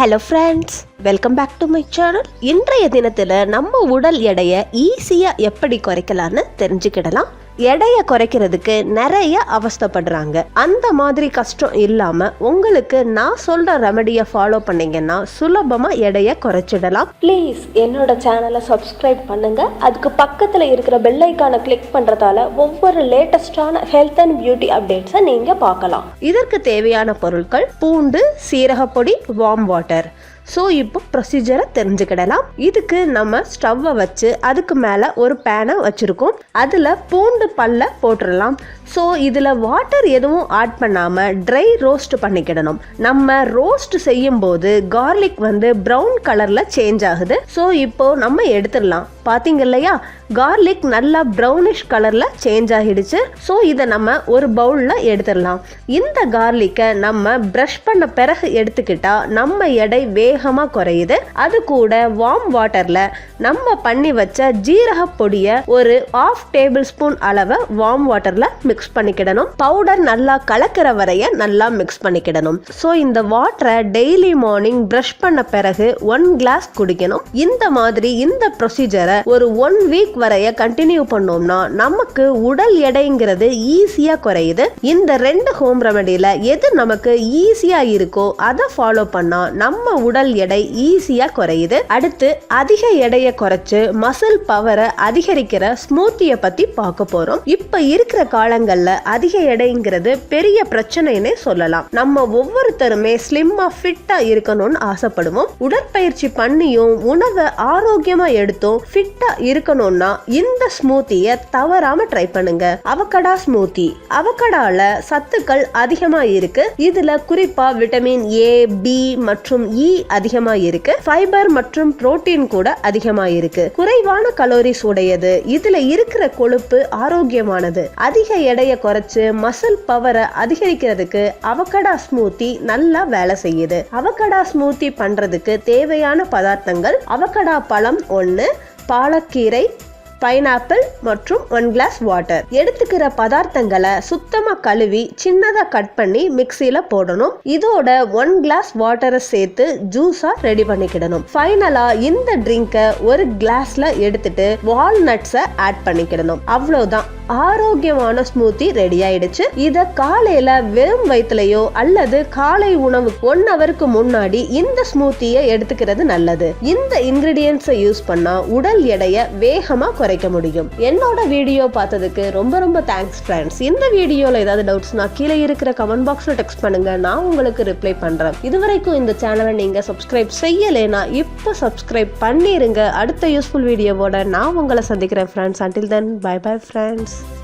Hello friends, welcome back to my channel. இன்றைய தினத்தில் நம்ம உடல் எடையை ஈஸியாக எப்படி குறைக்கலான்னு தெரிஞ்சுக்கிடலாம். எடையை குறைக்கிறதுக்கு நிறைய அவஸ்தைப்படுறாங்க. அந்த மாதிரி கஷ்டம் இல்லாமல் உங்களுக்கு நான் சொல்கிற ரெமடியை ஃபாலோ பண்ணிங்கன்னா சுலபமாக எடையை குறைச்சிடலாம். ப்ளீஸ் என்னோட சேனலை சப்ஸ்கிரைப் பண்ணுங்கள். அதுக்கு பக்கத்தில் இருக்கிற பெல் ஐக்கானை கிளிக் பண்ணுறதால ஒவ்வொரு லேட்டஸ்டான ஹெல்த் அண்ட் பியூட்டி அப்டேட்ஸை நீங்கள் பார்க்கலாம். இதற்கு தேவையான பொருட்கள்: பூண்டு, சீரகப்பொடி, வார்ம் வாட்டர். ஸோ இப்போ ப்ரொசீஜரை தெரிஞ்சுக்கிடலாம். இதுக்கு நம்ம ஸ்டவ்வை வச்சு அதுக்கு மேலே ஒரு பேனை வச்சுருக்கோம். அதில் பூண்டு பல்ல போட்டுடலாம். ஸோ இதில் வாட்டர் எதுவும் ஆட் பண்ணாமல் ட்ரை ரோஸ்ட் பண்ணிக்கிடணும். நம்ம ரோஸ்ட் செய்யும் போது கார்லிக் ப்ரௌன் கலரில் சேஞ்ச் ஆகுது. ஸோ இப்போ நம்ம எடுத்துடலாம். பார்த்தீங்க இல்லையா, கார்லிக் நல்லா ப்ரௌனிஷ் கலரில் சேஞ்ச் ஆகிடுச்சு. ஸோ இதை நம்ம ஒரு பவுலில் எடுத்துடலாம். இந்த கார்லிக்கை நம்ம ப்ரஷ் பண்ண பிறகு எடுத்துக்கிட்டா நம்ம எடை வேகமாக குறையுது. அது கூட வார்ம் வாட்டரில் நம்ம பண்ணி வச்ச ஜீரக பொடியை ஒரு 1/2 டேபிள் ஸ்பூன் அளவை வார்ம் வாட்டரில் மிக்ஸ் பண்ணிக்கிடணும். பவுடர் நல்லா கலக்கிற வரைய நல்லா மிக்ஸ் பண்ணிக்கிடணும். ஸோ இந்த வாட்டரை டெய்லி மார்னிங் ப்ரஷ் பண்ண பிறகு 1 கிளாஸ் குடிக்கணும். இந்த மாதிரி இந்த ப்ரொசீஜரை ஒரு 1 வீக் வரைய கண்டினியூ பண்ணோம்னா நமக்கு உடல் எடைங்கிறது ஈஸியா குறையுது. இந்த 2 ஹோம் ரெமடியில எது நமக்கு ஈஸியா இருக்கோ அதை ஃபாலோ பண்ணா நம்ம உடல் எடை ஈஸியா குறையுது. அடுத்து அதிக எடையை குறைச்சு மசில் பவரை அதிகரிக்கிற ஸ்மூத்தியை பத்தி பார்க்க போறோம். இப்ப இருக்கிற காலங்கள்ல அதிக எடைங்கிறது பெரிய பிரச்சனைன்னே சொல்லலாம். நம்ம ஒவ்வொருத்தருமே ஸ்லிம்மா ஃபிட்டா இருக்கணும்னு ஆசைப்படுவோம். உடற்பயிற்சி பண்ணியும் உணவை ஆரோக்கியமா எடுத்தும் ஃபிட்டா இருக்கணும்னா இந்த ஸ்மூத்தியை தவறாம ட்ரை பண்ணுங்க. அவகடா ஸ்மூத்தி. அவகடால சத்துக்கள் அதிகமா இருக்கு. இதுல குறிப்பா விட்டமின் ஏ, பி மற்றும் இ அதிகமா இருக்கு. ஃபைபர் மற்றும் புரோட்டீன் கூட அதிகமா இருக்கு. குறைவான கலோரிஸ் உடையது. இதுல இருக்கிற கொழுப்பு ஆரோக்கியமானது. அதிக எடையை குறைச்சு மசில் பவரை அதிகரிக்கிறதுக்கு அவகடா ஸ்மூத்தி நல்லா வேலை செய்யுது. அவகடா ஸ்மூத்தி பண்றதுக்கு தேவையான பதார்த்தங்கள்: அவகடா பழம் 1, பாலக்கீரை, பைனாப்பிள் மற்றும் 1 கிளாஸ் வாட்டர். எடுத்துக்கிற பதார்த்தங்களை சுத்தமா கழுவி சின்னதா கட் பண்ணி மிக்சியில போடணும். இதோட 1 கிளாஸ் வாட்டரை சேர்த்து ஜூஸா ரெடி பண்ணிக்கிடணும். ஃபைனலா இந்த ட்ரிங்கை ஒரு கிளாஸ்ல எடுத்துட்டு வால்நட்ஸை ஆட் பண்ணிக்கிடணும். அவ்வளவுதான், ஆரோக்கியமான ஸ்மூத்தி ரெடி ஆயிடுச்சு. இத காலையில வெறும் வயிற்றுலயோ அல்லது காலை உணவு 1 ஹவருக்கு முன்னாடி இந்த ஸ்மூத்தியை எடுத்துக்கிறது நல்லது. இந்த இன்கிரிடியன்ட்ஸை யூஸ் பண்ணா உடல் எடையை வேகமா குறைக்க முடியும். என்னோட வீடியோ பார்த்ததுக்கு ரொம்ப தேங்க்ஸ் ஃப்ரெண்ட்ஸ். இந்த வீடியோல ஏதாவது டவுட்ஸ்னா கீழே இருக்கிற கமெண்ட் பாக்ஸ்ல டெக்ஸ்ட் பண்ணுங்க, நான் உங்களுக்கு ரிப்ளை பண்றேன். இதுவரைக்கும் இந்த சேனலை நீங்க சப்ஸ்கிரைப் செய்யலைன்னா இப்போ சப்ஸ்கிரைப் பண்ணிருங்க. அடுத்த யூஸ்ஃபுல் வீடியோவோட நான் உங்களை சந்திக்கிறேன் friends. until then, bye bye friends.